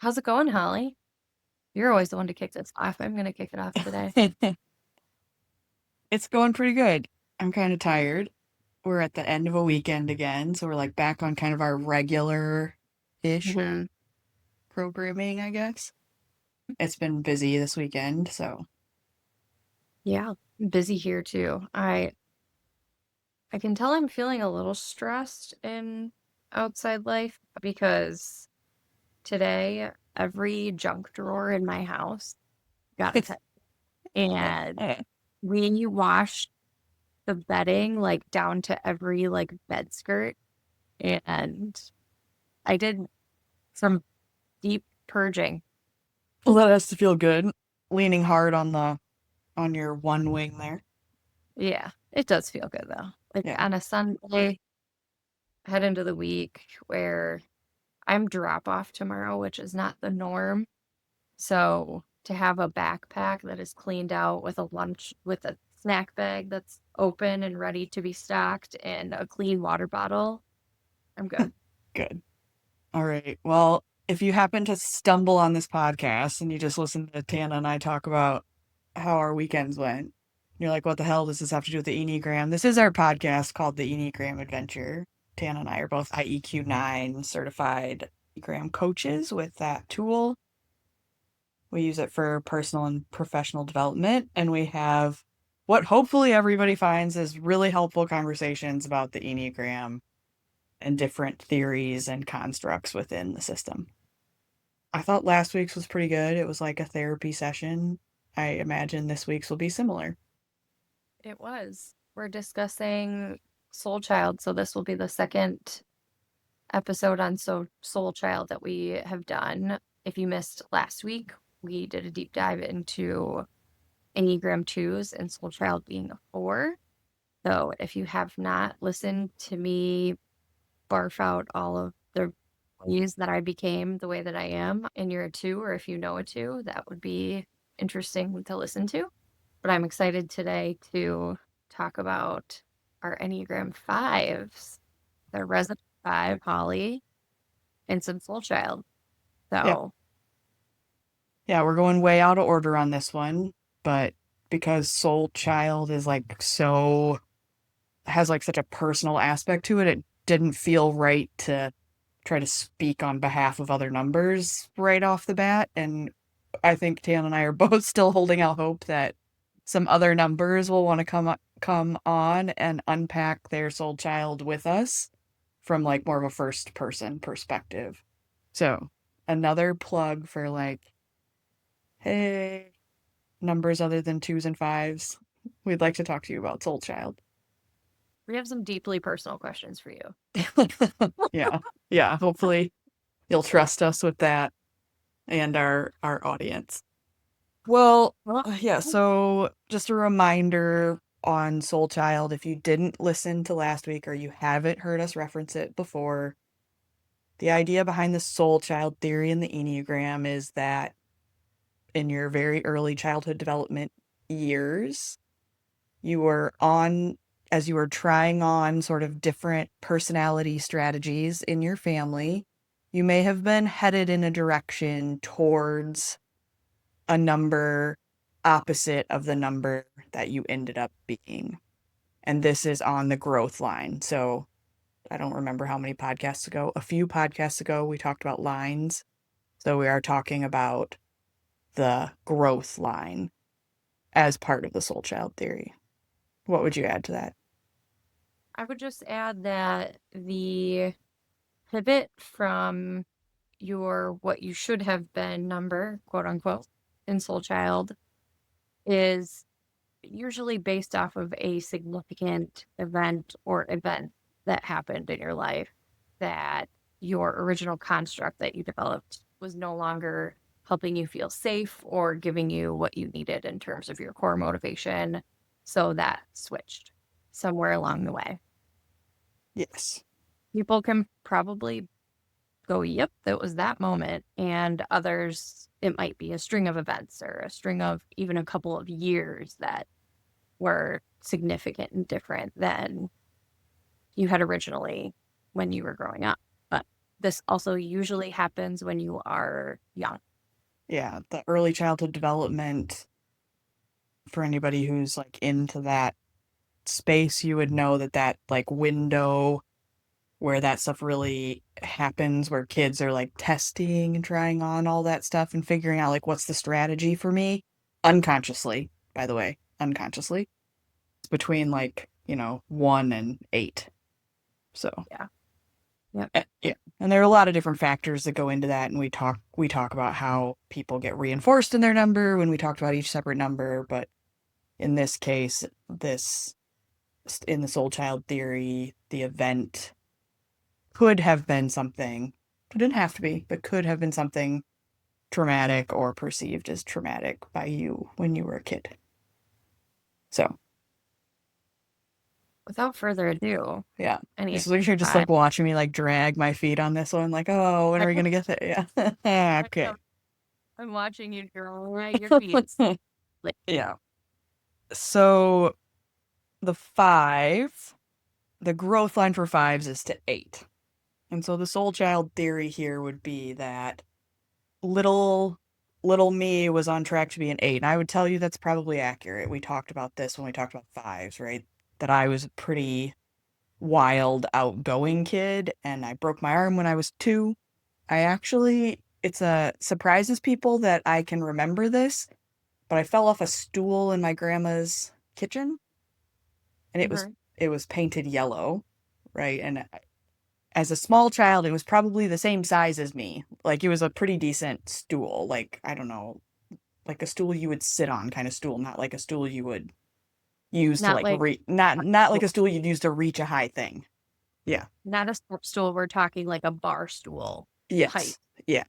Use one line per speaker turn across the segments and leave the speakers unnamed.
How's it going, Holly? You're always the one to kick this off. I'm going to kick it off today.
It's going pretty good. I'm kind of tired. We're at the end of a weekend again, so we're like back on kind of our regular-ish
hmm
programming, I guess. It's been busy this weekend, so
Yeah, I'm busy here too. I can tell I'm feeling a little stressed in outside life because today every junk drawer in my house got attacked. And we washed the bedding like down to every like bed skirt, and I did some deep purging.
well, that has to feel good. Leaning hard on the on your one wing there.
Yeah, it does feel good though. Like
Yeah.
on a Sunday, head into the week where I'm drop off tomorrow, which is not the norm. So to have a backpack that is cleaned out with a lunch, with a snack bag that's open and ready to be stocked and a clean water bottle, I'm good.
Good. All right. Well, if you happen to stumble on this podcast and you just listen to Tana and I talk about how our weekends went, you're like, what the hell does this have to do with the Enneagram? This is our podcast called The Enneagram Adventure. Tana and I are both IEQ 9 certified Enneagram coaches with that tool. We use it for personal and professional development, and we have what hopefully everybody finds is really helpful conversations about the Enneagram and different theories and constructs within the system. I thought last week's was pretty good. It was like a therapy session. I imagine this week's will be similar.
It was. We're discussing Soul Child, so this will be the second episode on Soul Child that we have done. If you missed last week, we did a deep dive into Enneagram 2s and Soul Child being a 4. So if you have not listened to me barf out all of the ways that I became the way that I am and you're a 2, or if you know a 2, that would be interesting to listen to. But I'm excited today to talk about our Enneagram 5s, the Resident 5, Holly, and some Soul Child.
Yeah.
So
Yeah, we're going way out of order on this one, but because Soul Child is like so has like such a personal aspect to it, it didn't feel right to try to speak on behalf of other numbers right off the bat. And I think Tan and I are both still holding out hope that some other numbers will want to come on and unpack their soul child with us from like more of a first person perspective. So, another plug for like, hey, numbers other than twos and fives. We'd like to talk to you about soul child.
we have some deeply personal questions for you.
Yeah. Yeah, hopefully you'll trust us with that and our audience. Well,
Well,
yeah, so just a reminder on Soul Child, if you didn't listen to last week or you haven't heard us reference it before, the idea behind the Soul Child theory in the Enneagram is that in your very early childhood development years, you were on, as you were trying on sort of different personality strategies in your family, you may have been headed in a direction towards a number opposite of the number that you ended up being. And this is on the growth line. So I don't remember how many podcasts ago, a few podcasts ago, we talked about lines. So we are talking about the growth line as part of the soul child theory. What would you add to that?
I would just add that the pivot from your what you should have been number, quote unquote, in Soul Child is usually based off of a significant event or event that happened in your life that your original construct that you developed was no longer helping you feel safe or giving you what you needed in terms of your core motivation. So that switched somewhere along the way.
Yes.
People can probably go, yep, that was that moment. And others, it might be a string of events or a string of even a couple of years that were significant and different than you had originally when you were growing up. But this also usually happens when you are young.
Yeah, the early childhood development, for anybody who's like into that space, you would know that like window where that stuff really happens, where kids are like testing and trying on all that stuff and figuring out like what's the strategy for me unconsciously, by the way, unconsciously. It's between like, 1 and 8. So,
Yeah. Yep.
yeah. And there are a lot of different factors that go into that, and we talk about how people get reinforced in their number when we talked about each separate number, but in this case, this in the soul child theory, the event could have been something, it didn't have to be, but could have been something traumatic or perceived as traumatic by you when you were a kid. So,
Without further ado,
yeah.
any
This is like you're just
five.
like watching me like drag my feet on this one, like, oh, when are we gonna get there? Yeah.
I
Okay.
know. I'm watching you drag your feet. Like,
Yeah. So the five, the growth line for fives is to 8. And so the soul child theory here would be that little little me was on track to be an 8. And I would tell you that's probably accurate. We talked about this when we talked about fives, right? That I was a pretty wild, outgoing kid, and I broke my arm when I was 2. I actually, it's a surprises people that I can remember this, but I fell off a stool in my grandma's kitchen, and it was
mhm,
it was painted yellow, right? And as a small child, it was probably the same size as me. Like it was a pretty decent stool, like I don't know, like a stool you would sit on kind of stool, not like a stool you would use to
not
like
like
not like a stool you'd use to reach a high thing. Yeah.
not a step stool. We're talking like a bar stool height
Yes. Yeah.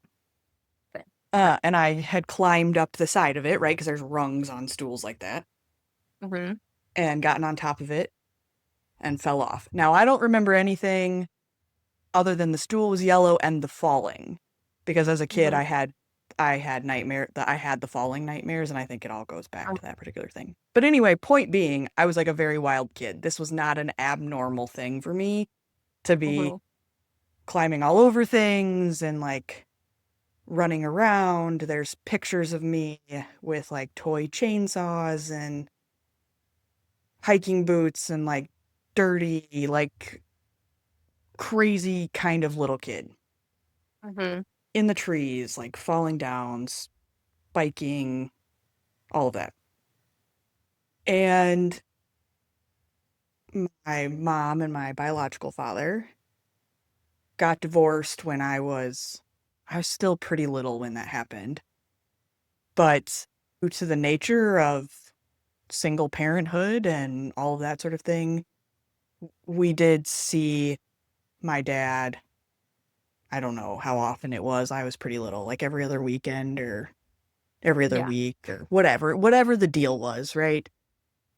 thing. Okay.
And I had climbed up the side of it, right? Because there's rungs on stools like that,
Mm-hmm.
and gotten on top of it and fell off. Now, I don't remember anything other than the stool was yellow and the falling, because as a kid,
Mm-hmm.
I had the falling nightmares, and I think it all goes back to that particular thing. But anyway, point being, I was like a very wild kid. This was not an abnormal thing for me to be
Mm-hmm.
climbing all over things and like running around. There's pictures of me with like toy chainsaws and hiking boots and like dirty, like crazy kind of little kid
Mm-hmm.
in the trees, like falling down, biking, all of that. And my mom and my biological father got divorced when I was still pretty little when that happened. But due to the nature of single parenthood and all of that sort of thing, we did see my dad. I don't know how often it was. I was pretty little, like every other weekend or every other
Yeah.
week or whatever the deal was, right?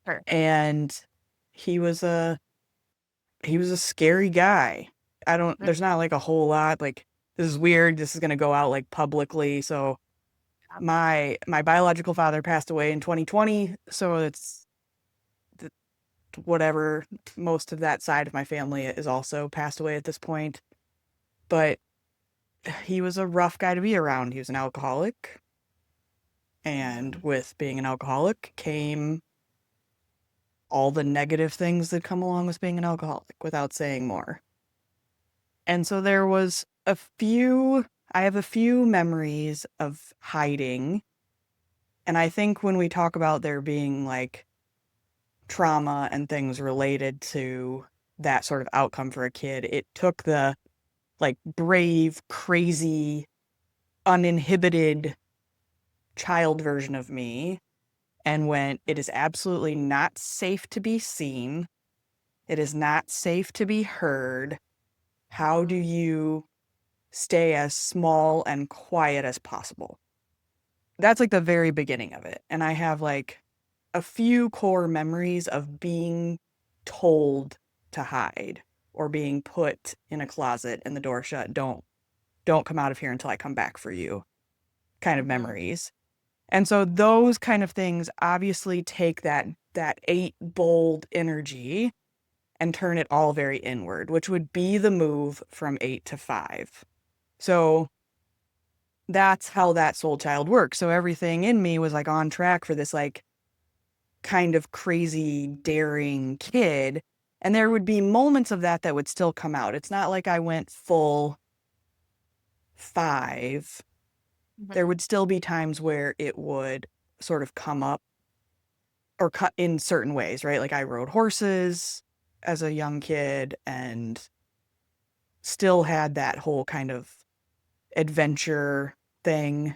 Sure.
And he was a he was a scary guy.
Mm,
There's not like a whole lot like this is weird. This is going to go out like publicly. So
yeah.
my biological father passed away in 2020, so it's whatever, most of that side of my family is also passed away at this point. But he was a rough guy to be around. He was an alcoholic, and
Mhm.
with being an alcoholic came all the negative things that come along with being an alcoholic without saying more. And so I have a few memories of hiding. And I think when we talk about there being like trauma and things related to that sort of outcome for a kid, it took the like brave, crazy, uninhibited child version of me and went, it is absolutely not safe to be seen. It is not safe to be heard. How do
Mhm.
you stay as small and quiet as possible? That's like the very beginning of it. And I have like a few core memories of being told to hide or being put in a closet and the door shut. Don't come out of here until I come back for you kind of
Mhm.
memories. And so those kind of things obviously take that 8 bold energy and turn it all very inward, which would be the move from 8 to 5. So that's how that soul child works. So everything in me was like on track for this like kind of crazy, daring kid. And there would be moments of that that would still come out. It's not like I went full 5.
Mhm.
There would still be times where it would sort of come up or cut in certain ways, right? Like I rode horses as a young kid and still had that whole kind of adventure thing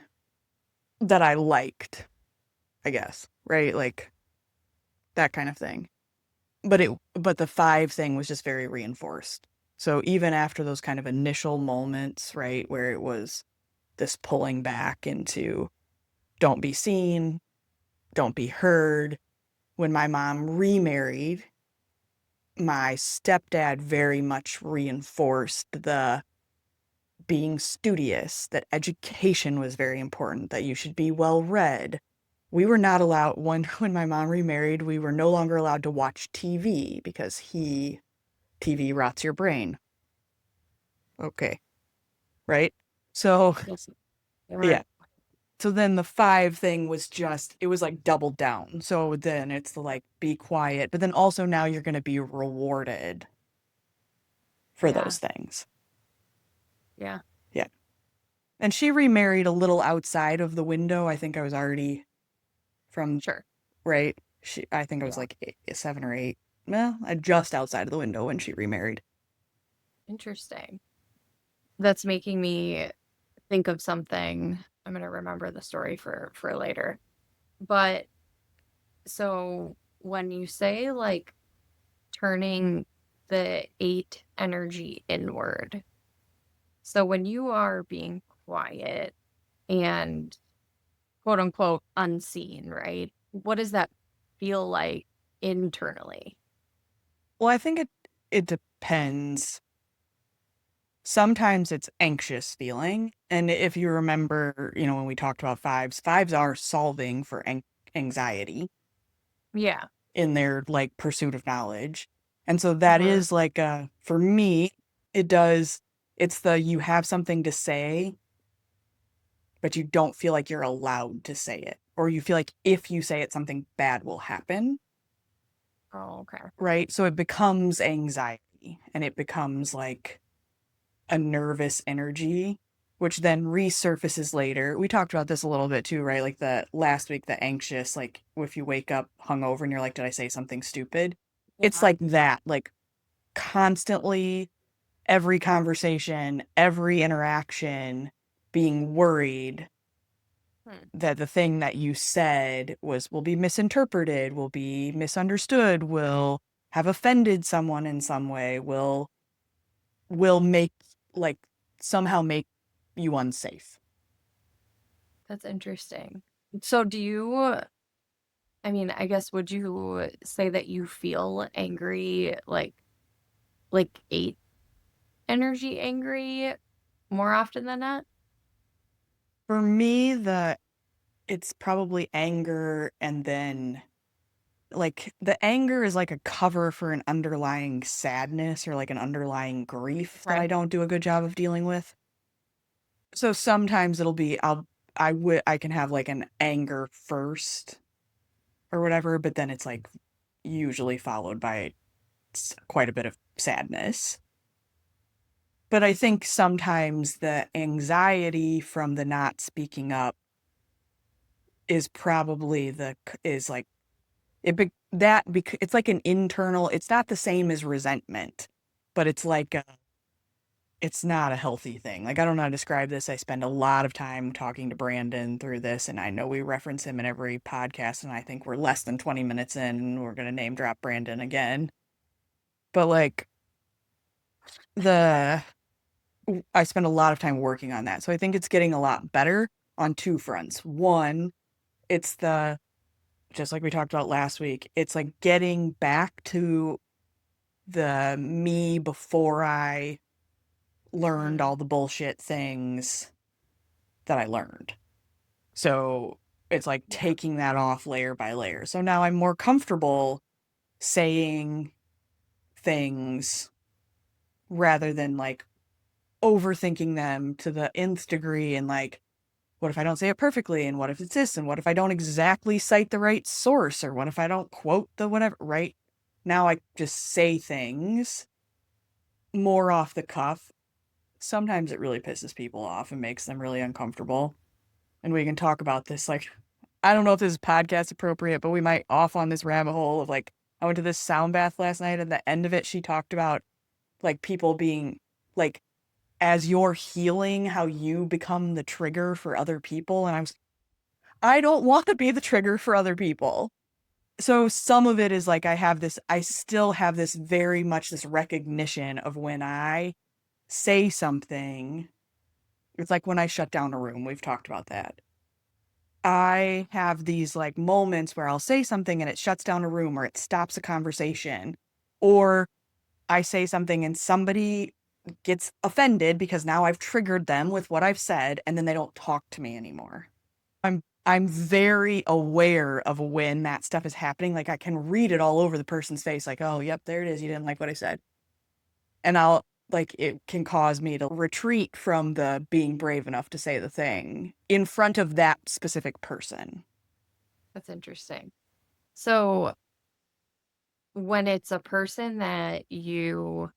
that I liked, I guess, right? Like that kind of thing. But the 5 thing was just very reinforced. So even after those kind of initial moments, right, where it was this pulling back into don't be seen, don't be heard, when my mom remarried, my stepdad very much reinforced the being studious, that education was very important, that you should be well read. We were not allowed when my mom remarried, we were no longer allowed to watch TV because TV rots your brain. Okay, right? So,
Yes, they
yeah.
weren't.
So then the 5 thing was just it was like doubled down. So then it's the like be quiet, but then also now you're going to be rewarded for
Yeah,
those things.
yeah,
Yeah. And she remarried a little outside of the window. I think I was already from
sure.
right. I think I was
Yeah,
like 7 or 8. Well, just outside of the window when she remarried.
interesting. That's making me think of something. I'm gonna remember the story for later. But so when you say like turning the 8 energy inward, so when you are being quiet and quote unquote unseen, right? What does that feel like internally?
Well, I think it depends. Sometimes it's anxious feeling. And if you remember, when we talked about fives are solving for anxiety
Yeah.
in their like pursuit of knowledge. And so that
Hmm.
is like for me, it does it's the you have something to say, but you don't feel like you're allowed to say it. Or you feel like if you say it, something bad will happen.
Oh, okay.
Right. So it becomes anxiety and it becomes like a nervous energy, which then resurfaces later. We talked about this a little bit too, right? Like the last week, the anxious, like if you wake up hungover and you're like, did I say something stupid? It's
Yeah.
like that, like constantly, every conversation, every interaction, being worried
Hmm.
that the thing that you said will be misinterpreted, will be misunderstood, will have offended someone in some way, will make like somehow make you unsafe.
That's interesting. So do you, I mean, I guess would you say that you feel angry like 8 energy angry more often than not?
For me, the it's probably anger and then like the anger is like a cover for an underlying sadness or like an underlying grief that I
Okay.
don't do a good job of dealing with. So sometimes it'll be I can have like an anger first or whatever, but then it's like usually followed by quite a bit of sadness. But I think sometimes the anxiety from the not speaking up is probably is like it's like an internal, it's not the same as resentment, but it's like it's not a healthy thing. Like I don't know how to describe this. I spend a lot of time talking to Brandon through this, and I know we reference him in every podcast, and I think we're less than 20 minutes in, and we're gonna name drop Brandon again. But like the I spend a lot of time working on that. So I think it's getting a lot better on 2 fronts. One, it's the just like we talked about last week, it's like getting back to the me before I learned
Mm,
all the bullshit things that I learned. So it's like
yeah.
taking that off layer by layer. So now I'm more comfortable saying things rather than like overthinking them to the nth degree and like, what if I don't say it perfectly? And what if it's this? And what if I don't exactly cite the right source? Or what if I don't quote the whatever, right? Now I just say things more off the cuff. Sometimes it really pisses people off and makes them really uncomfortable. And we can talk about this. Like, I don't know if this is podcast appropriate, but we might off on this rabbit hole of like, I went to this sound bath last night. And at the end of it, she talked about like people being like, as you're healing, how you become the trigger for other people. And I don't want to be the trigger for other people. So some of it is like I still have this very much this recognition of when I say something. It's like when I shut down a room. We've talked about that. I have these like moments where I'll say something and it shuts down a room or it stops a conversation. Or I say something and somebody gets offended because now I've triggered them with what I've said and then they don't talk to me anymore. I'm very aware of when that stuff is happening. Like I can read it all over the person's face like, "Oh, yep, there it is. You didn't like what I said." And I'll like it can cause me to retreat from the being brave enough to say the thing in front of that specific person.
That's interesting. So when it's a person that you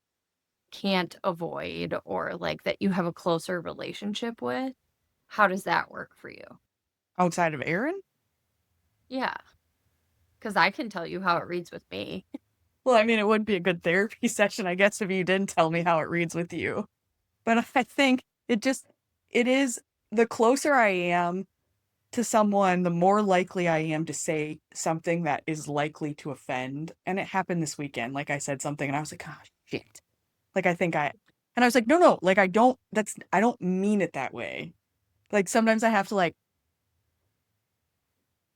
can't avoid or like that you have a closer relationship with, how does that work for you?
Outside of Aaron?
Yeah, because I can tell you how it reads with me.
Well, I mean, it would be a good therapy session, I guess, if you didn't tell me how it reads with you. But I think it is the closer I am to someone, the more likely I am to say something that is likely to offend. And it happened this weekend. Like I said something and I was like, oh, shit. Like and I was like, no, like I don't mean it that way. Like sometimes I have to like,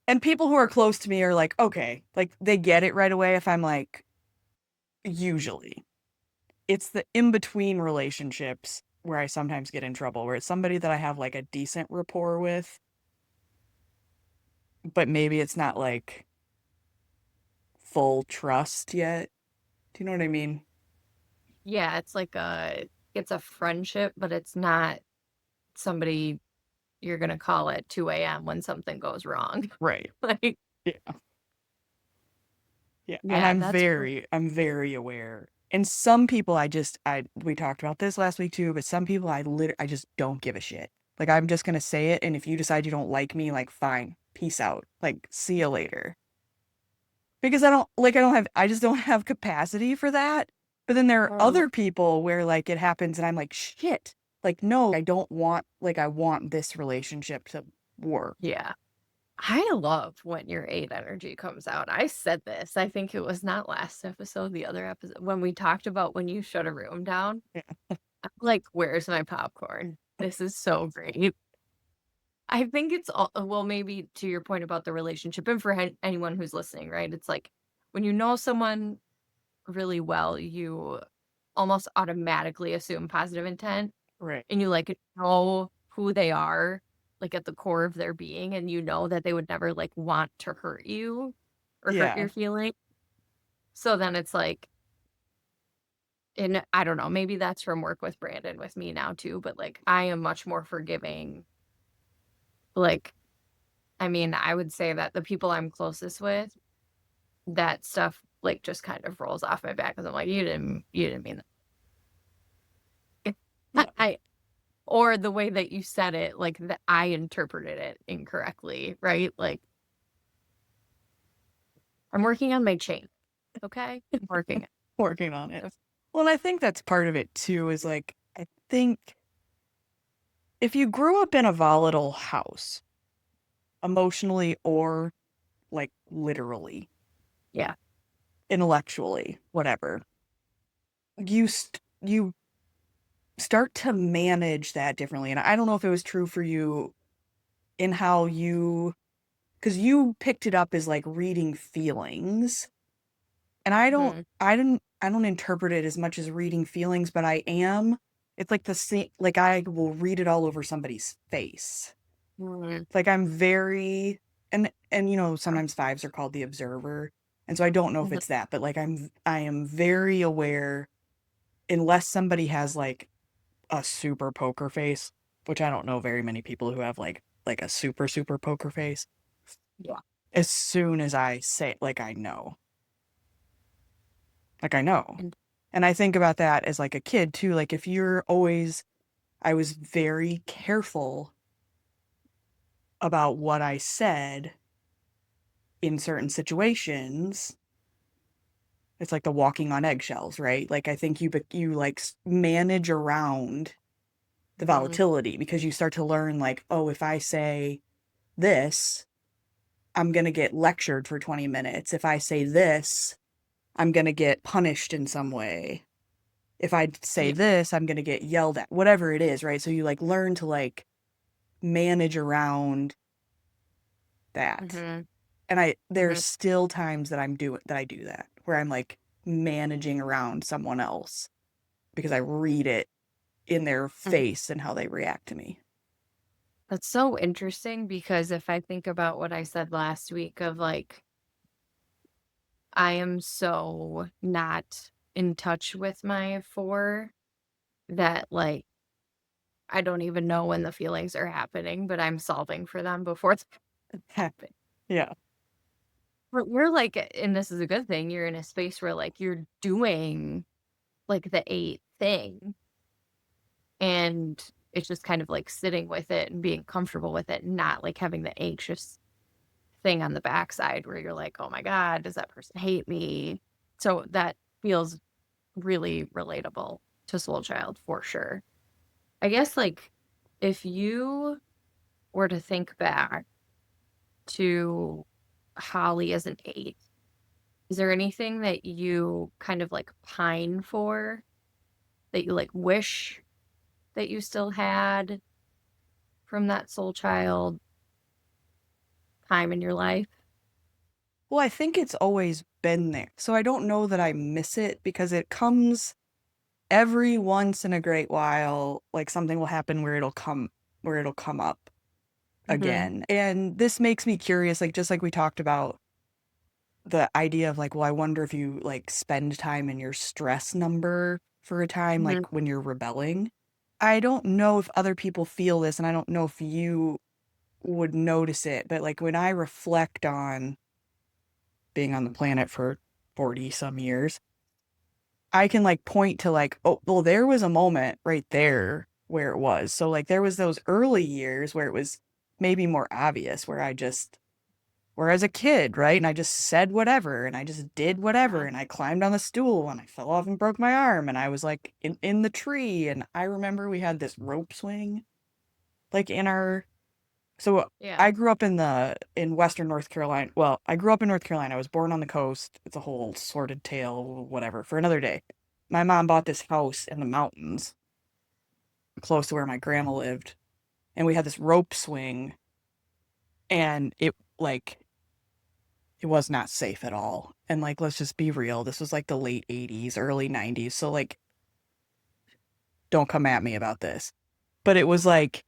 and people who are close to me are like, okay, like they get it right away if I'm like, usually. It's the in between relationships where I sometimes get in trouble, where it's somebody that I have like a decent rapport with, but maybe it's not like full trust yet. Do you know what I mean?
Yeah, it's a friendship, but it's not somebody you're gonna call at 2 a.m. when something goes wrong.
Right.
Like,
Yeah. Yeah. And
yeah, that's
I'm very aware. And some people we talked about this last week too, but some people I just don't give a shit. Like I'm just gonna say it, and if you decide you don't like me, like fine, peace out. Like see you later. Because I just don't have capacity for that. But then there are
oh,
other people where like it happens and I'm like, shit. Like, no, I don't want, like, I want this relationship to work.
yeah. I love when your 8 energy comes out. I said this, I think it was not last episode, the other episode, when we talked about when you shut a room down.
Yeah.
I'm like, "Where's my popcorn? This is so great." I think it's all well, maybe to your point about the relationship and for anyone who's listening, right? It's like when you know someone really well, you almost automatically assume positive intent
Right.
and you like know who they are like at the core of their being and you know that they would never like want to hurt you or hurt
Yeah.
your feeling. So then it's like and I don't know, maybe that's from work with Brandon with me now too, but like I am much more forgiving. Like I mean, I would say that the people I'm closest with, that stuff like just kind of rolls off my back because I'm like, you didn't mean that.
Yeah.
I or the way that you said it, like that I interpreted it incorrectly, right? Like I'm working on my chain. Okay? I'm working.
Working on it.
It.
Well, and I think that's part of it too, is like, I think if you grew up in a volatile house, emotionally or like literally,
Yeah.
intellectually, whatever, you start to manage that differently. And I don't know if it was true for you in how you, because you picked it up as like reading feelings. And
Mhm.
I don't interpret it as much as reading feelings, but I am. It's like the same, like I will read it all over somebody's face.
Mhm.
Like I'm very, and you know, sometimes fives are called the observer. And so I don't know if
Mhm.
it's that, but like I am very aware unless somebody has like a super poker face, which I don't know very many people who have like a super poker face.
Yeah.
As soon as I say like I know. Like I know.
And
And I think about that as like a kid too. Like if you're always I was very careful about what I said in certain situations. It's like the walking on eggshells, right? Like I think you like manage around the
mhm.
volatility because you start to learn like, oh, if I say this, I'm going to get lectured for 20 minutes. If I say this, I'm going to get punished in some way. If I say
Yeah.
this, I'm going to get yelled at, whatever it is, right? So you like learn to like manage around that.
Mhm.
And there's
Mhm.
still times that I do that where I'm like managing around someone else because I read it in their
Mhm.
face and how they react to me.
That's so interesting because if I think about what I said last week of like, I am so not in touch with my four that like I don't even know when the feelings are happening, but I'm solving for them before it's happen.
Yeah.
We're like, and this is a good thing, you're in a space where like you're doing like the eight thing and it's just kind of like sitting with it and being comfortable with it, not like having the anxious thing on the backside where you're like, oh my God, does that person hate me? So that feels really relatable to Soul Child for sure. I guess like if you were to think back to Holly as an eight, is there anything that you kind of like pine for that you like wish that you still had from that Soul Child time in your life?
Well, I think it's always been there. So I don't know that I miss it because it comes every once in a great while, like something will happen where it'll come up
Hmm.
again. And this makes me curious, like just like we talked about the idea of like, well, I wonder if you like spend time in your stress number for a time,
Hmm.
like when you're rebelling. I don't know if other people feel this, and I don't know if you would notice it, but like when I reflect on being on the planet for 40 some years, I can like point to like, oh, well, there was a moment right there where it was. So like there was those early years where it was maybe more obvious where I just where as a kid, right? And I just said whatever and I just did whatever
Yeah.
and I climbed on the stool and I fell off and broke my arm and I was like in the tree and I remember we had this rope swing like in our so
Yeah.
I grew up in Western North Carolina. Well, I grew up in North Carolina. I was born on the coast. It's a whole sordid tale, whatever, for another day. My mom bought this house in the mountains close to where my grandma lived, and we had this rope swing, and it like it was not safe at all. And like let's just be real, this was like the late 80s, early 90s. So like don't come at me about this. But it was like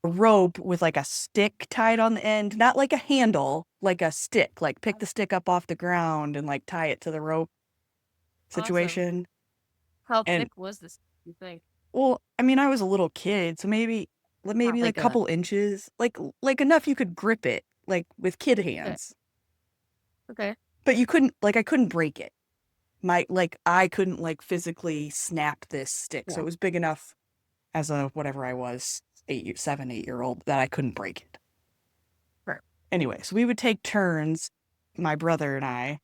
a rope with like a stick tied on the end, not like a handle, like a stick, like pick the stick up off the ground and like tie it to the rope
Awesome.
situation.
How
And
thick was this, you think?
well, I mean, I was a little kid, so maybe like
Like
a
a
couple inches, like enough you could grip it, like with kid
okay.
hands.
Okay.
But you couldn't like I couldn't break it. I couldn't like physically snap this stick. So
Yeah.
it was big enough as a whatever I was, 7, 8 year old, that I couldn't break it.
Sure.
Anyway, so we would take turns, my brother and I,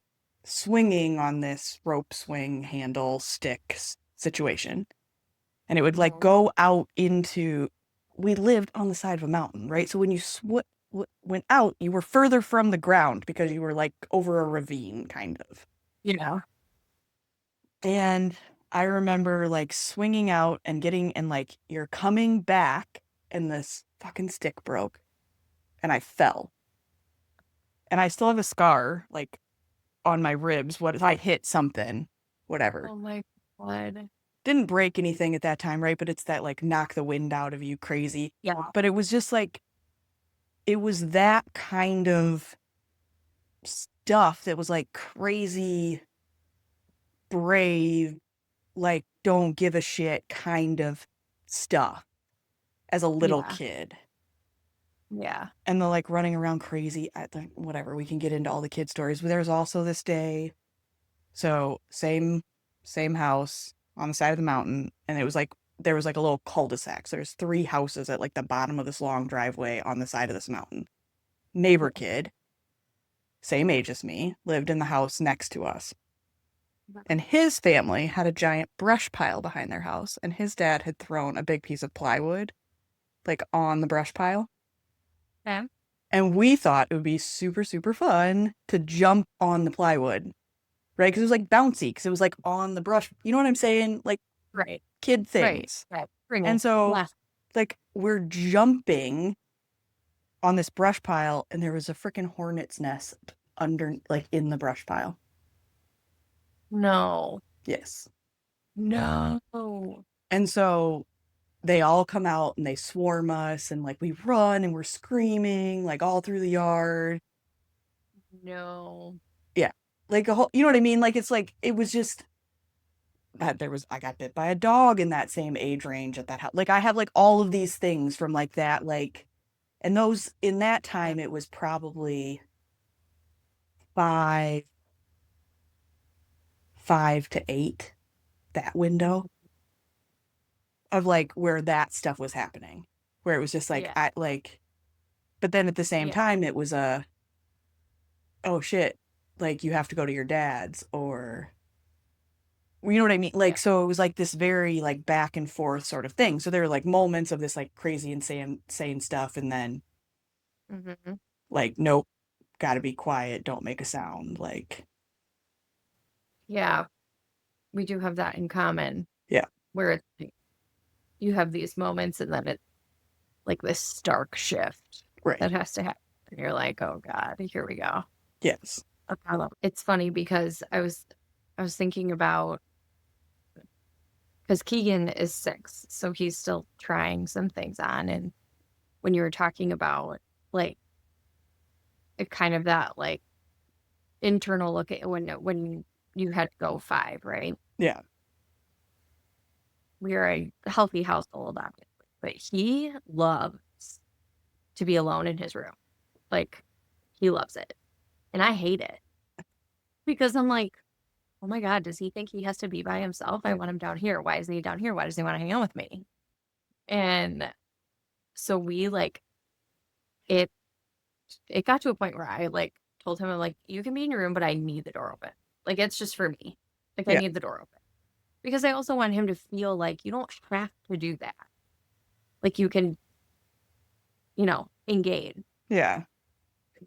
swinging on this rope swing handle stick situation. And it would like
Mhm.
go out into, we lived on the side of a mountain, right? So when you went out, you were further from the ground because you were like over a ravine, kind of.
Yeah.
And I remember like swinging out and and like you're coming back and this fucking stick broke and I fell. And I still have a scar like on my ribs. What if I hit something? Whatever.
Oh my God.
Didn't break anything at that time, right? But it's that like knock the wind out of you crazy.
Yeah.
But it was just like it was that kind of stuff that was like crazy, brave, like don't give a shit kind of stuff as a little
Yeah.
kid.
Yeah.
And the like running around crazy. Whatever, we can get into all the kid stories. But there was also this day. So same house on the side of the mountain, and it was like there was like a little cul-de-sac. So there's three houses at like the bottom of this long driveway on the side of this mountain. Neighbor kid, same age as me, lived in the house next to us. And his family had a giant brush pile behind their house, and his dad had thrown a big piece of plywood like on the brush pile.
Okay.
And we thought it would be super, super fun to jump on the plywood, right? Because it was like bouncy, because it was like on the brush. You know what I'm saying? Like
Right.
kid
Right.
things.
Right.
And
Pringle.
so,
Last.
like, we're jumping on this brush pile, and there was a freaking hornet's nest under, like, in the brush pile.
No.
Yes.
No.
And so they all come out and they swarm us, and like we run and we're screaming, like, all through the yard.
No.
Yeah. Like a whole, you know what I mean? Like, it's like, it was just, I got bit by a dog in that same age range at that house. Like, I have like all of these things from like that, like, and those in that time, it was probably five, 5 to 8, that window of like where that stuff was happening, where it was just like,
Yeah.
I like, but then at the same
Yeah.
time, it was a, oh shit, like you have to go to your dad's, or you know what I mean?
Yeah.
Like, so it was like this very like back and forth sort of thing. So there were like moments of this like crazy, insane stuff. And then
Mm-hmm.
like, nope, gotta be quiet. Don't make a sound. Like,
Yeah. We do have that in common
yeah,
where it's like you have these moments and then it's like this stark shift
right.
that has to happen. And you're like, oh God, here we go.
Yes.
It's funny because I was thinking about because Keegan is 6, so he's still trying some things on. And when you were talking about like it kind of that like internal look at when you had to go 5, right?
Yeah.
We are a healthy household, obviously, but he loves to be alone in his room. Like he loves it. And I hate it because I'm like, oh my God, does he think he has to be by himself? I want him down here. Why isn't he down here? Why does he want to hang out with me? And so we like it it got to a point where I like told him, I'm like, you can be in your room, but I need the door open. Like it's just for me. Like I
Yeah.
need the door open. Because I also want him to feel like you don't have to do that. Like you can, engage
Yeah.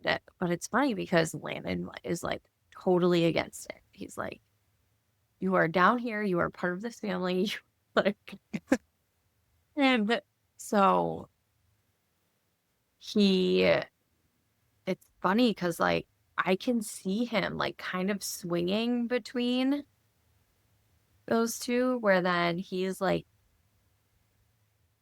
that. But it's funny because Landon is like totally against it. He's like, you are down here, you are part of this family. Like and so he it's funny because like I can see him like kind of swinging between those two, where then he's like,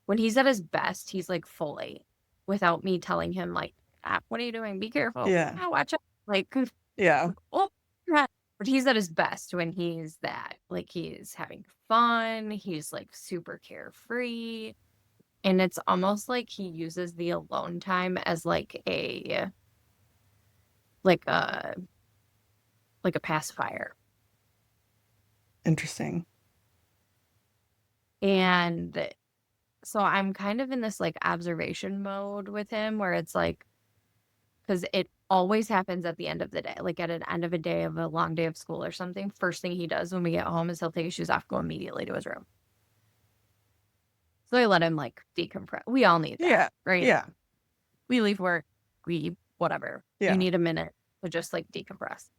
when he's at his best, he's like fully without me telling him, like, ah, what are you doing? Be careful.
Yeah.
Ah, watch out. Like,
Yeah.
oh, crap. But he's at his best when he's that. Like, he's having fun. He's like super carefree. And it's almost like he uses the alone time as like a, like a pacifier.
Interesting.
And so I'm kind of in this like observation mode with him where it's like, because it always happens at the end of the day, like at an end of a day of a long day of school or something. First thing he does when we get home is he'll take his shoes off, go immediately to his room. So I let him like decompress. We all need that,
Yeah.
right?
Yeah.
We leave work, we whatever. You
Yeah.
need a minute to just like decompress.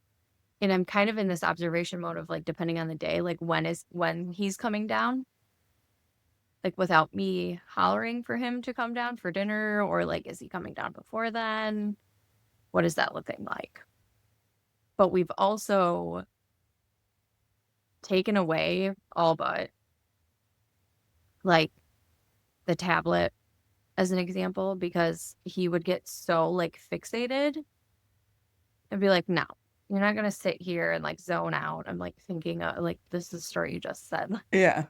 And I'm kind of in this observation mode of like, depending on the day, like when he's coming down, like without me hollering for him to come down for dinner, or like, is he coming down before then? What is that looking like? But we've also taken away all but like the tablet as an example, because he would get so like fixated and be like, no. you're not gonna sit here and, like, zone out. I'm, like, thinking, like, this is the story you just said.
Yeah.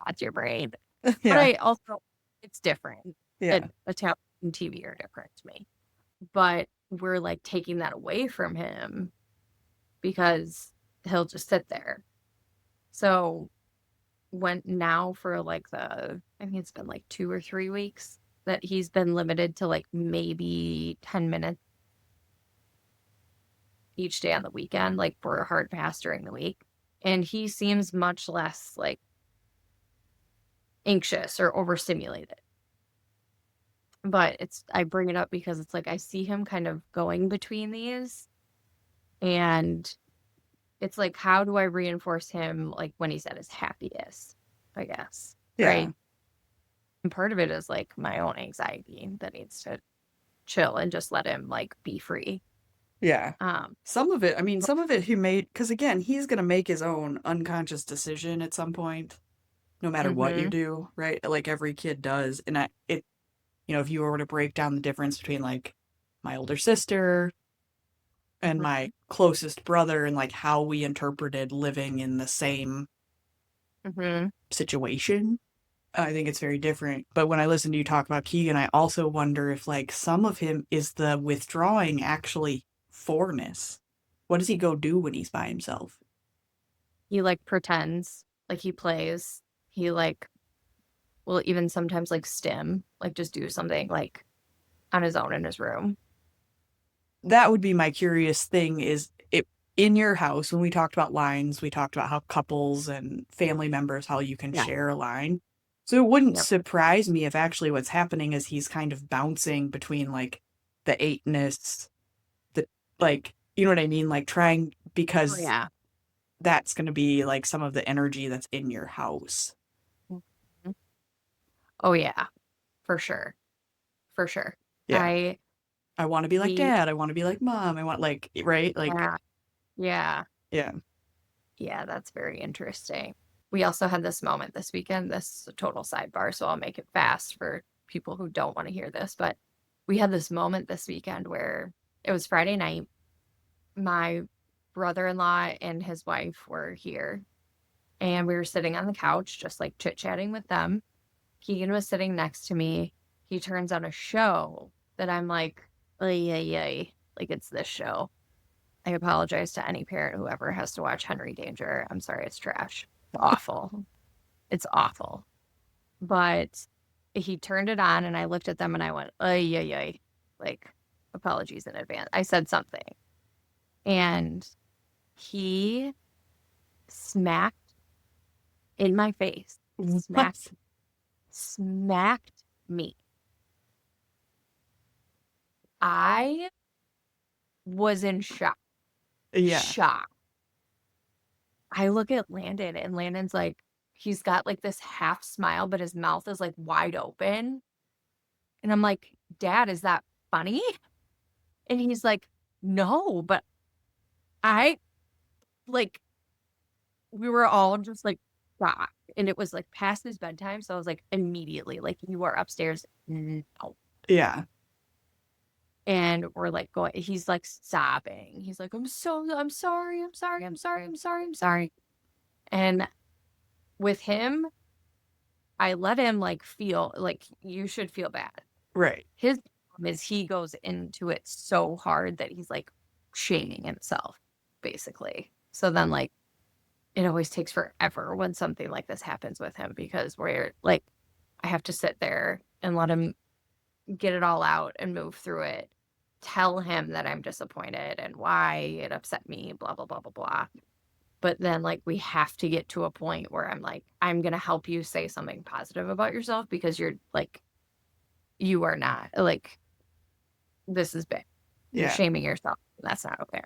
That's your brain. But
Yeah.
I also it's different.
Yeah.
And Italian TV are different to me. But we're, like, taking that away from him because he'll just sit there. So, when now for, like, I think it's been, like, 2 or 3 weeks that he's been limited to, like, maybe 10 minutes each day on the weekend, like, for a hard pass during the week, and he seems much less, like, anxious or overstimulated. But I bring it up because it's like I see him kind of going between these, and it's like, how do I reinforce him, like, when he's at his happiest, I guess,
Yeah.
right? And part of it is, like, my own anxiety that needs to chill and just let him, like, be free.
Yeah.
Um,
Some of it, I mean,
but
some of it he made, because again, he's gonna make his own unconscious decision at some point, no matter what you
mhm,
do, right? Like every kid does. And if you were to break down the difference between like my older sister and
mhm,
my closest brother and like how we interpreted living in the same
mhm.
situation, I think it's very different. But when I listen to you talk about Keegan, I also wonder if like some of him is the withdrawing actually forness. What does he go do when he's by himself?
He, like, pretends, like, he plays. He, like, will even sometimes, like, stim, like, just do something, like, on his own in his room.
That would be my curious thing is it in your house when we talked about lines, we talked about how couples and family members, how you can
Yeah,
share a line. So it wouldn't
yep.
surprise me if actually what's happening is he's kind of bouncing between like the eightness, the like, you know what I mean? Like trying
Oh,
because
yeah.
that's going to be like some of the energy that's in your house.
Mhm. Oh, yeah, for sure, for sure.
Yeah.
I
I want to be like
we
dad. I want to be like mom. I want like, right? Like,
Yeah, yeah,
yeah.
yeah, that's very interesting. We also had this moment this weekend, this is a total sidebar, so I'll make it fast for people who don't wanna hear this, but we had this moment this weekend where it was Friday night, my brother-in-law and his wife were here, and we were sitting on the couch just, like, chit-chatting with them. Keegan was sitting next to me. He turns on a show that I'm like, "Ay, ay, ay," like, it's this show. I apologize to any parent who ever has to watch Henry Danger. I'm sorry, it's trash. Awful. It's awful. But he turned it on and I looked at them and I went, "Ay, ay, ay." Like, apologies in advance. I said something. And he smacked in my face,
What?
smacked me. I was in shock.
Yeah.
Shock. I look at Landon and Landon's like, he's got like this half smile, but his mouth is like wide open. And I'm like, Dad, is that funny? And he's like, no, but I like, we were all just like shocked. And it was like past his bedtime. So I was like, immediately, like, you are upstairs. No.
Yeah.
And we're like going, he's like sobbing. He's like, I'm sorry, I'm sorry, I'm sorry, I'm sorry, I'm sorry. And with him, I let him like feel like you should feel bad.
Right.
His problem is he goes into it so hard that he's, like, shaming himself, basically. So then, like, it always takes forever when something like this happens with him because we're like, I have to sit there and let him get it all out and move through it, tell him that I'm disappointed and why it upset me, blah, blah, blah, blah, blah. But then, like, we have to get to a point where I'm like, I'm gonna help you say something positive about yourself because you're like, you are not like, this is big. You're
Yeah.
shaming yourself. That's not okay.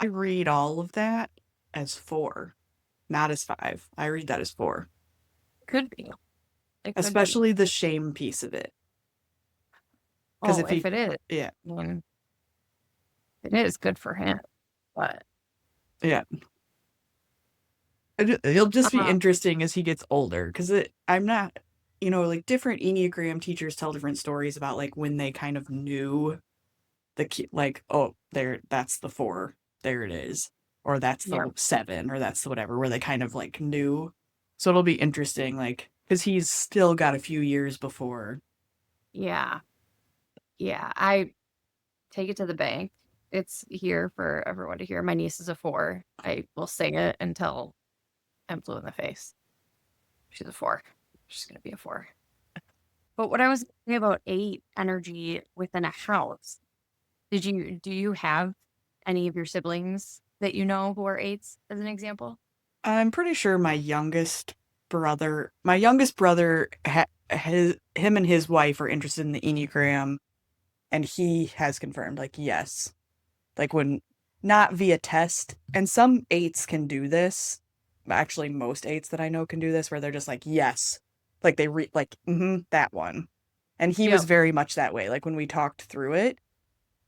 I read all of that as 4, not as 5. I read that as 4,
Could be. It could be.
especially the shame piece of it. Because
Oh,
if
if
he
it is,
yeah,
I mean, it is good for him. But
yeah. It'll just be
uh,
interesting as he gets older, because I'm not like, different Enneagram teachers tell different stories about, like, when they kind of knew the key like, "Oh, that's the 4." there it is. Or that's
Yeah.
the 7, or that's the whatever, where they kind of like knew. So it'll be interesting, like, because he's still got a few years before.
Yeah. Yeah. I take it to the bank. It's here for everyone to hear. My niece is a 4. I will sing it until I'm blue in the face. She's a 4. She's going to be a 4. But what I was saying about 8 energy within a house, do you have any of your siblings that you know who are 8s as an example?
I'm pretty sure my youngest brother, him and his wife are interested in the Enneagram, and he has confirmed, like, yes. Like, when not via test, and some eights can do this. Actually, most eights that I know can do this, where they're just like, yes. Like, that one. And he was
Yep.
very much that way. Like, when we talked through it,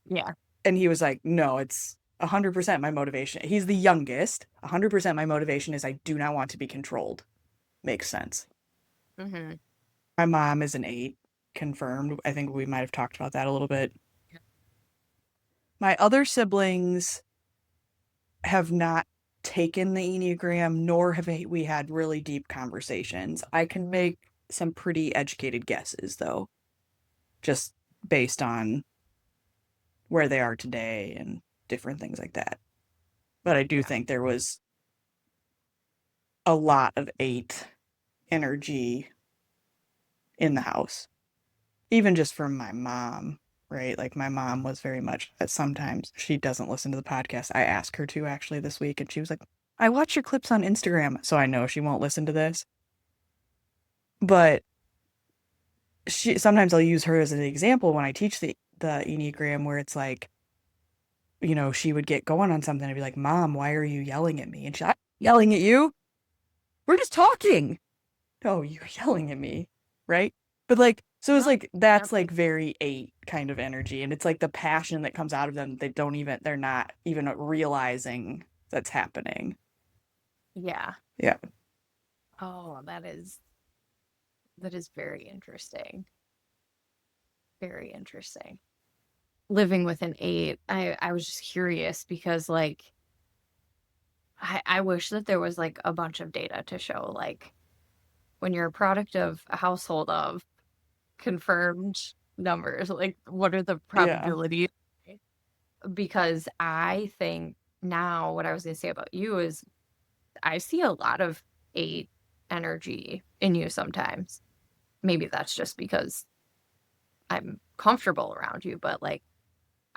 Yeah.
and he was like, no, it's 100% my motivation. He's the youngest. 100% my motivation is I do not want to be controlled. Makes sense.
Hmm.
My mom is an 8, confirmed. I think we might have talked about that a little bit. My other siblings have not taken the Enneagram, nor have we had really deep conversations. I can make some pretty educated guesses, though, just based on where they are today and different things like that. But I do
Yeah.
think there was a lot of 8 energy in the house, even just from my mom, right? Like, my mom was very much, sometimes she doesn't listen to the podcast. I asked her to actually this week, and she was like, I watch your clips on Instagram, so I know she won't listen to this. But sometimes I'll use her as an example when I teach the Enneagram, where it's like, she would get going on something and be like, Mom, why are you yelling at me? And she's like, yelling at you? We're just talking. No, you're yelling at me, right? But like, so it's
Yep.
like, that's
Yep.
like very 8 kind of energy. And it's like the passion that comes out of them. They're not even realizing that's happening.
Yeah.
Yeah.
Oh, that is very interesting. Very interesting. Living with an 8, I was just curious because like I wish that there was like a bunch of data to show like when you're a product of a household of confirmed numbers, like what are the
Yeah.
probabilities? Because I think now what I was going to say about you is I see a lot of 8 energy in you sometimes. Maybe that's just because I'm comfortable around you, but like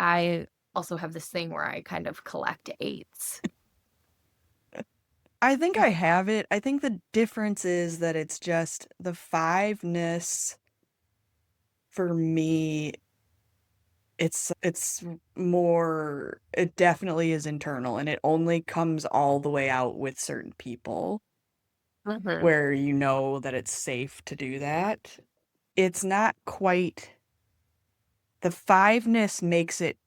I also have this thing where I kind of collect 8s.
I think I have it. I think the difference is that it's just the fiveness for me. It's more, it definitely is internal, and it only comes all the way out with certain people
Mhm.
where you know that it's safe to do that. It's not quite, the fiveness makes it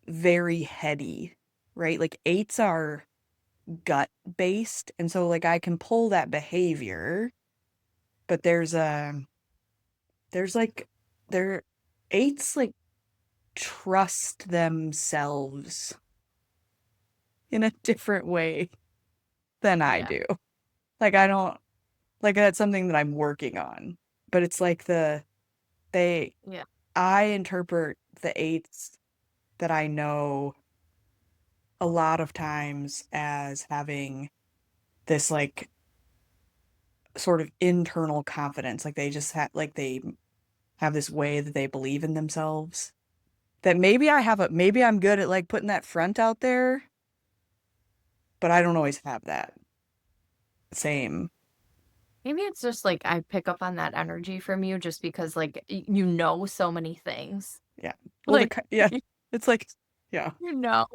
very heady, right? Like, eights are gut based, and so like I can pull that behavior, but there's like there eights like trust themselves in a different way than I
Yeah.
do. Like, I don't, like, that's something that I'm working on. But it's like they
Yeah.
I interpret the eights that I know a lot of times as having this like sort of internal confidence. Like, they just they have this way that they believe in themselves. That maybe I'm good at like putting that front out there, but I don't always have that same.
Maybe it's just like I pick up on that energy from you just because like you know so many things.
Yeah. Well,
Like
yeah. It's like, yeah.
you know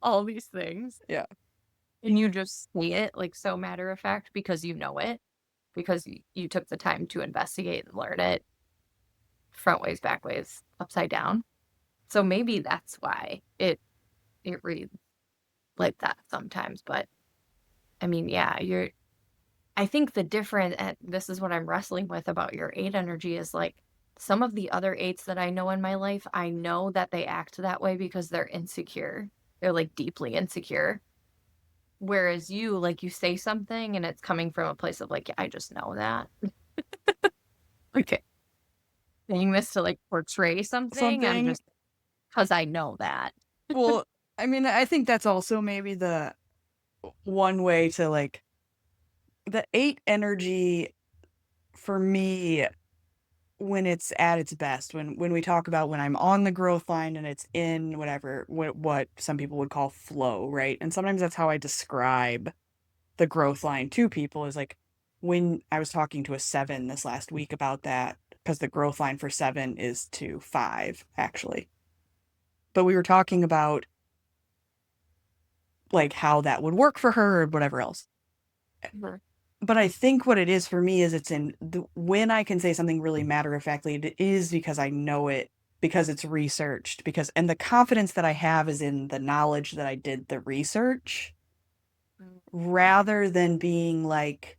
all these things
Yeah.
and you just say it like so matter of fact because you know it because you took the time to investigate and learn it front ways, back ways, upside down. So maybe that's why it reads like that sometimes, but I mean, yeah, I think the difference, and this is what I'm wrestling with about your 8 energy is like some of the other eights that I know in my life, I know that they act that way because they're insecure. They're like deeply insecure. Whereas you, like, you say something and it's coming from a place of like, I just know that. Okay. Saying this to like portray something, I'm
Something.
just because I know that.
Well, I mean, I think that's also maybe the one way to like the 8 energy for me when it's at its best, when we talk about when I'm on the growth line and it's in whatever what some people would call flow, right? And sometimes that's how I describe the growth line to people is like when I was talking to a 7 this last week about that because the growth line for 7 is to 5 actually. But we were talking about like how that would work for her or whatever else.
Mhm.
But I think what it is for me is it's in when I can say something really matter of factly, it is because I know it, because it's researched, because and the confidence that I have is in the knowledge that I did the research rather than being like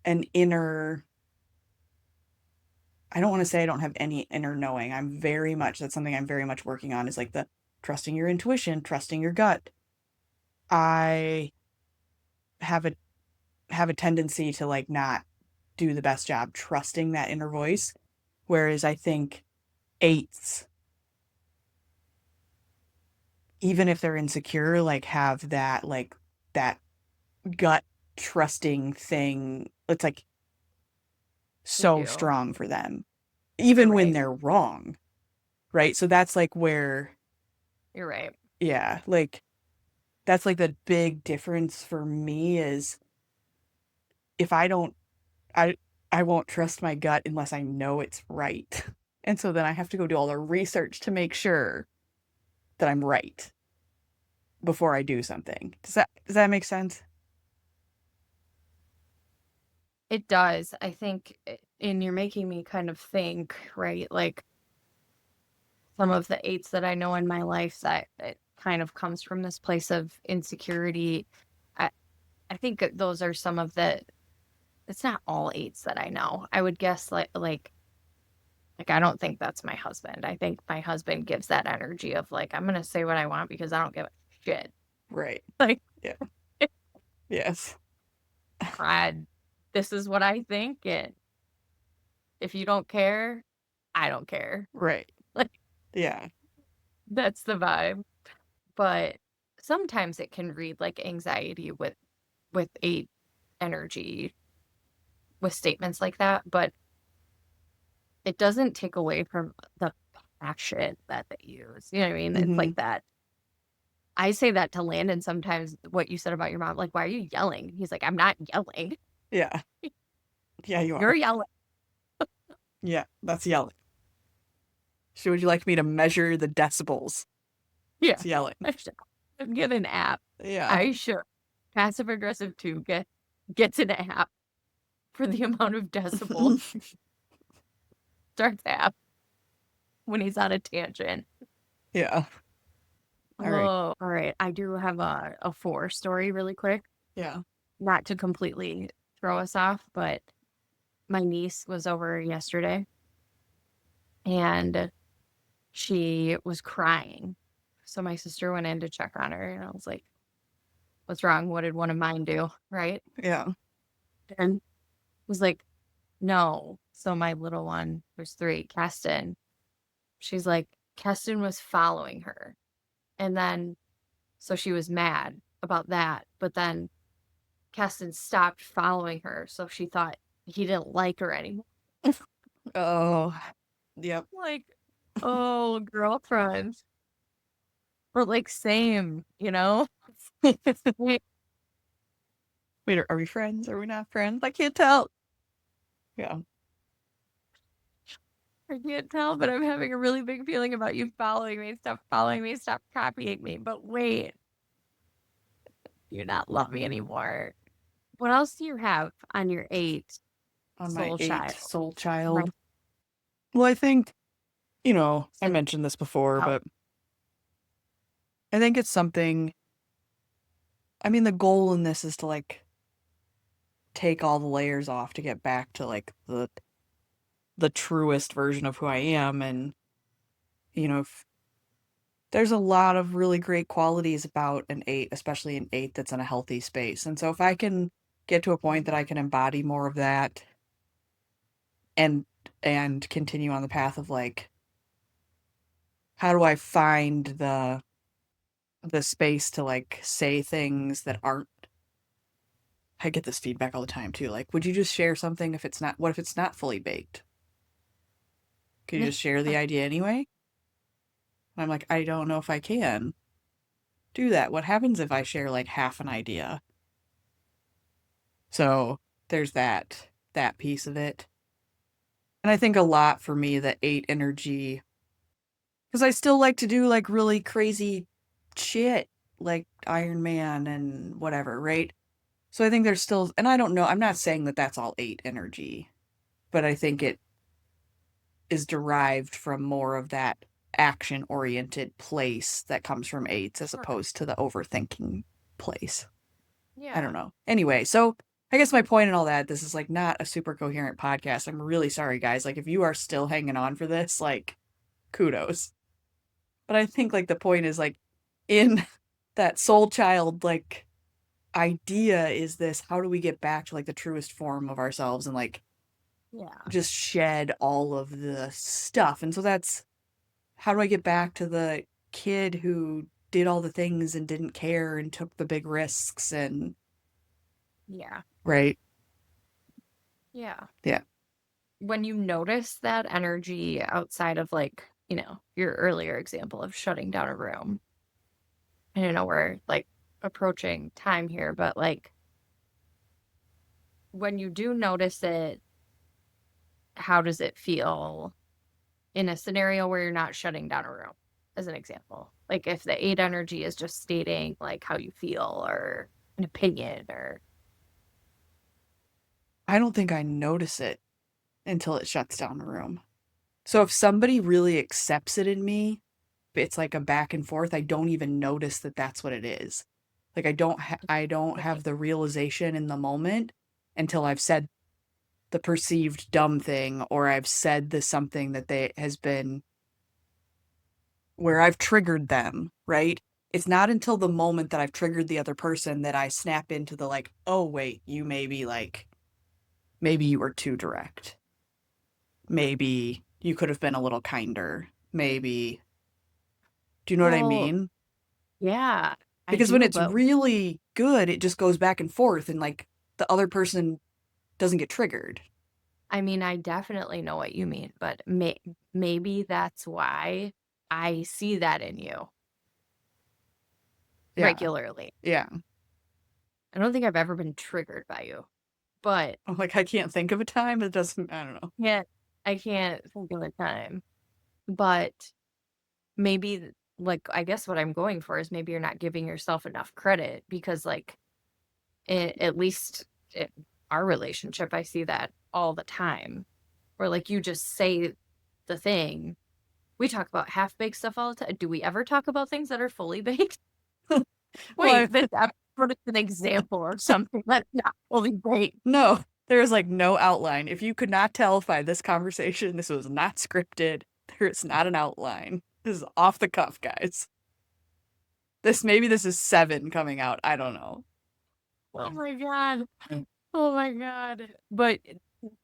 an inner. I don't want to say I don't have any inner knowing. I'm very much that's something I'm very much working on is like the trusting your intuition, trusting your gut. I have a tendency to like not do the best job trusting that inner voice. Whereas I think eights, even if they're insecure, like have that gut trusting thing. It's like
They
so
do.
strong for them,
You're
even when
right.
they're wrong. Right. So that's like where,
You're right.
yeah, like that's like the big difference for me is if I don't, I, I won't trust my gut unless I know it's right. And so then I have to go do all the research to make sure that I'm right before I do something. Does that make sense?
It does. I think, and you're making me kind of think, right? Like some of the eights that I know in my life that it kind of comes from this place of insecurity. I, I think those are some of the, it's not all eights that I know. I would guess like I don't think that's my husband. I think my husband gives that energy of like, I'm gonna say what I want because I don't give a shit.
Right.
Like
Yeah. Yes.
I this is what I think, and if you don't care, I don't care.
Right.
Like
Yeah.
that's the vibe. But sometimes it can read like anxiety with eight energy with statements like that, but it doesn't take away from the passion that they use. You know what I mean? It's
Mhm.
like that. I say that to Landon sometimes, what you said about your mom, like, why are you yelling? He's like, I'm not yelling.
Yeah. Yeah, you
You're
are.
yelling.
Yeah, that's yelling. So would you like me to measure the decibels?
Yeah.
It's yelling.
I should get an app.
Yeah.
I should. Passive aggressive too gets an app for the amount of decibels. Starts the app when he's on a tangent.
Yeah. All right.
Oh, all right. I do have a four story really quick.
Yeah.
Not to completely throw us off, but my niece was over yesterday and she was crying. So my sister went in to check on her and I was like, what's wrong? What did one of mine do? Right.
Yeah.
And was like, no. So my little one, who's 3, Keston, she's like, Keston was following her. And then, so she was mad about that. But then Keston stopped following her. So she thought he didn't like her anymore.
Oh. Yep.
Like, oh, girlfriend. But like, same, you know? Wait,
Wait, are we friends? Are we not friends? I can't tell. Yeah.
I can't tell, but I'm having a really big feeling about you following me. Stop following me. Stop copying me. But wait, you not love me anymore. What else do you have on your 8
On my
soul
8
child?
soul
Right.
child. Well, I think, I
Since
mentioned this before,
help.
but I think it's something I mean, the goal in this is to like take all the layers off to get back to like the truest version of who I am. And, if there's a lot of really great qualities about an eight, especially an eight that's in a healthy space. And so if I can get to a point that I can embody more of that and continue on the path of like, how do I find the space to like say things that aren't, I get this feedback all the time too. Like, would you just share something if it's not, what if it's not fully baked? Could you just share the idea anyway? And I'm like, I don't know if I can do that. What happens if I share like half an idea? So there's that piece of it. And I think a lot for me, the eight energy, because I still like to do like really crazy shit, like Iron Man and whatever, right? So I think there's still, and I don't know, I'm not saying that that's all eight energy, but I think it is derived from more of that action oriented place that comes from eights as
Sure.
opposed to the overthinking place. I don't
Yeah.
know. Anyway, so I guess my point in all that, this is like not a super coherent podcast. I'm really sorry, guys. Like, if you are still hanging on for this, like, kudos. But I think like the point is like in that soul child like idea is this, how do we get back to like the truest form of ourselves and like
Yeah.
just shed all of the stuff. And so that's, how do I get back to the kid who did all the things and didn't care and took the big risks and
Yeah.
right?
Yeah.
Yeah.
When you notice that energy outside of like, your earlier example of shutting down a room, I know we're like approaching time here, but like when you do notice it, how does it feel in a scenario where you're not shutting down a room, as an example? Like if the eight energy is just stating like how you feel or an opinion or
I don't think I notice it until it shuts down the room. So if somebody really accepts it in me, it's like a back and forth. I don't even notice that that's what it is. Like I don't
okay.
have the realization in the moment until I've said the perceived dumb thing or I've said the something that they has been where I've triggered them, right? It's not until the moment that I've triggered the other person that I snap into the like, oh wait, you maybe like maybe you were too direct. Maybe you could have been a little kinder. Maybe, do you know what I
Well,
mean?
yeah, I
Because when
do,
it's
but
really good, it just goes back and forth and like the other person doesn't get triggered.
I mean, I definitely know what you mean, but maybe that's why I see that in you
Yeah.
regularly.
Yeah.
I don't think I've ever been triggered by you, but
I'm like, I can't think of a time. It doesn't, I don't know.
yeah, I can't think of a time. But maybe, like, I guess what I'm going for is maybe you're not giving yourself enough credit because, like, at least in our relationship, I see that all the time where, like, you just say the thing. We talk about half baked stuff all the time. Do we ever talk about things that are fully baked?
Well,
Wait, this episode is an example of something that's not fully baked.
no, there is like no outline. If you could not tell by this conversation, this was not scripted. There is not an outline. This is off the cuff, guys. Maybe this is seven coming out. I don't know.
Oh my god. Oh my god. But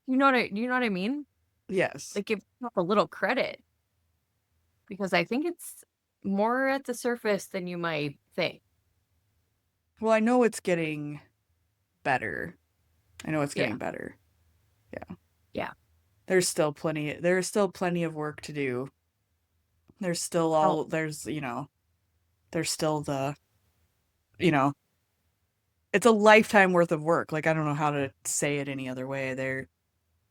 you know what I mean?
Yes.
Like give yourself a little credit because I think it's more at the surface than you might think.
Well, I know it's getting better. I know it's
Yeah.
getting better. Yeah.
Yeah.
There's still plenty of work to do.
Oh,
There's still you know, it's a lifetime worth of work. Like I don't know how to say it any other way.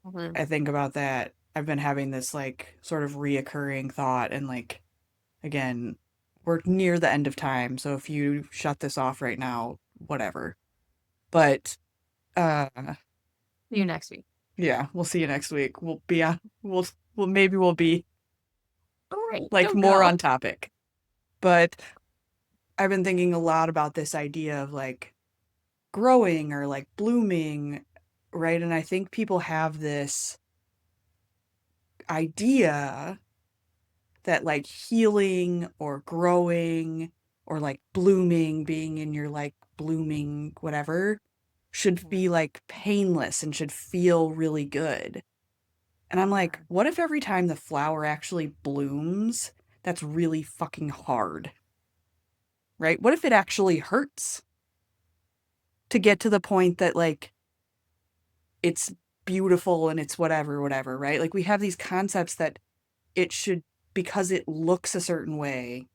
mhm.
I think about that. I've been having this like sort of reoccurring thought and like again, we're near the end of time, so if you shut this off right now, whatever. But uh
See you next week.
yeah, we'll see you next week. We'll be on maybe we'll be
All right.
like
Don't
more
go.
on topic. But I've been thinking a lot about this idea of like growing or like blooming, right? And I think people have this idea that like healing or growing or like blooming, being in your like blooming whatever, should
Mhm.
be like painless and should feel really good. And I'm like,
Mhm.
what if every time the flower actually blooms, that's really fucking hard, right? What if it actually hurts to get to the point that like it's beautiful and it's whatever, whatever, right? Like we have these concepts that it should, because it looks a certain way,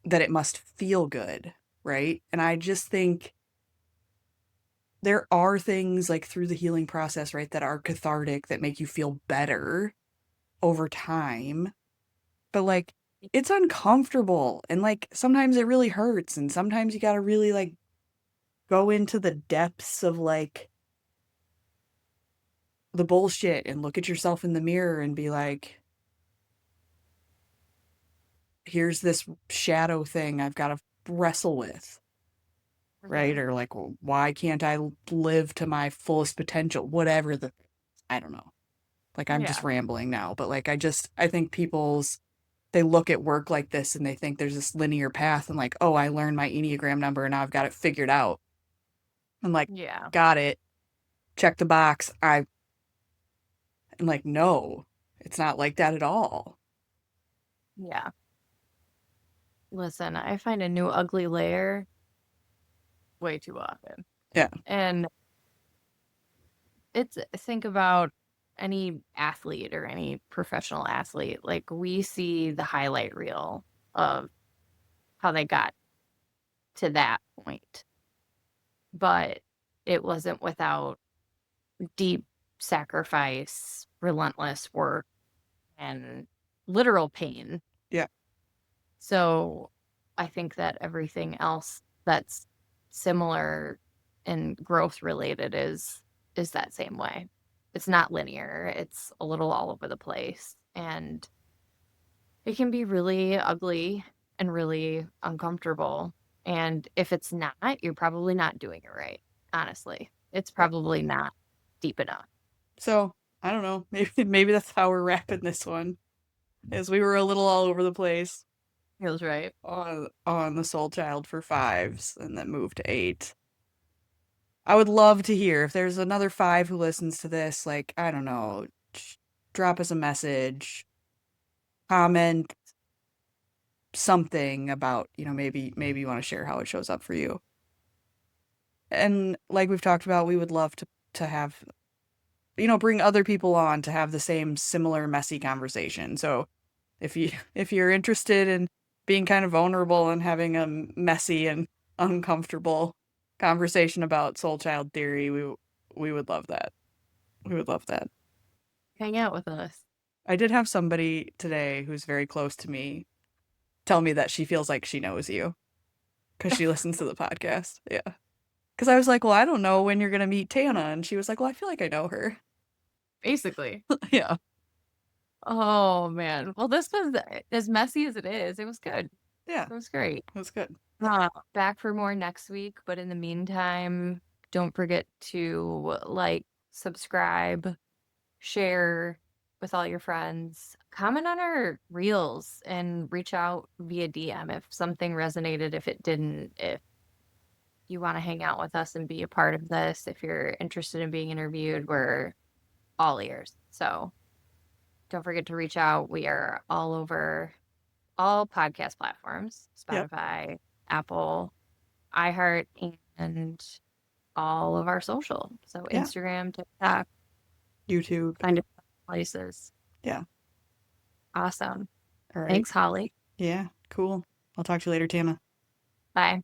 that it must feel good, right? And I just think there are things like through the healing process, right, that are cathartic, that make you feel better over time. But like it's uncomfortable and like sometimes it really hurts and sometimes you got to really like go into the depths of like the bullshit and look at yourself in the mirror and be like, here's this shadow thing I've got to wrestle with, right?
Mhm.
Or like, well, why can't I live to my fullest potential? Whatever the, I don't know. Like, I'm just
Yeah.
rambling now, but like, I think they look at work like this and they think there's this linear path and like, oh, I learned my Enneagram number and now I've got it figured out. And like,
Yeah.
got it, check the box. I'm like, no, it's not like that at all.
Yeah. Listen, I find a new ugly layer way too often.
Yeah.
And it's think about any athlete or any professional athlete. Like we see the highlight reel of how they got to that point, but it wasn't without deep sacrifice, relentless work, and literal pain.
Yeah.
So I think that everything else that's similar and growth related is that same way. It's not linear. It's a little all over the place and it can be really ugly and really uncomfortable. And if it's not, you're probably not doing it right. Honestly, it's
Yeah.
probably not deep enough.
So I don't know. Maybe that's how we're wrapping this one. Is we were a little all over the place
Feels right.
on the Soul Child for fives and then moved to eight. I would love to hear if there's another five who listens to this. Like, I don't know, drop us a message, comment something about, maybe you want to share how it shows up for you. And like we've talked about, we would love to have, bring other people on to have the same similar messy conversation. So if you're interested in being kind of vulnerable and having a messy and uncomfortable conversation about soul child theory, we would love that. We would love that.
Hang out with us.
I did have somebody today who's very close to me tell me that she feels like she knows you because she listens to the podcast. Yeah. Because I was like, well, I don't know when you're going to meet Tana. And she was like, well, I feel like I know her.
Basically.
Yeah.
Oh man. Well, this was as messy as it is. It was good.
Yeah.
It was great.
That's good.
Back for more next week, but in the meantime, don't forget to like, subscribe, share with all your friends, comment on our reels, and reach out via DM if something resonated, if it didn't, if you want to hang out with us and be a part of this, if you're interested in being interviewed, we're all ears. So don't forget to reach out. We are all over all podcast platforms,
Yep.
Spotify, Apple, iHeart, and all of our social. So
Yeah.
Instagram, TikTok,
YouTube.
find it places.
Yeah.
Awesome.
All right.
Thanks, Holly.
Yeah. Cool. I'll talk to you later, Tana.
Bye.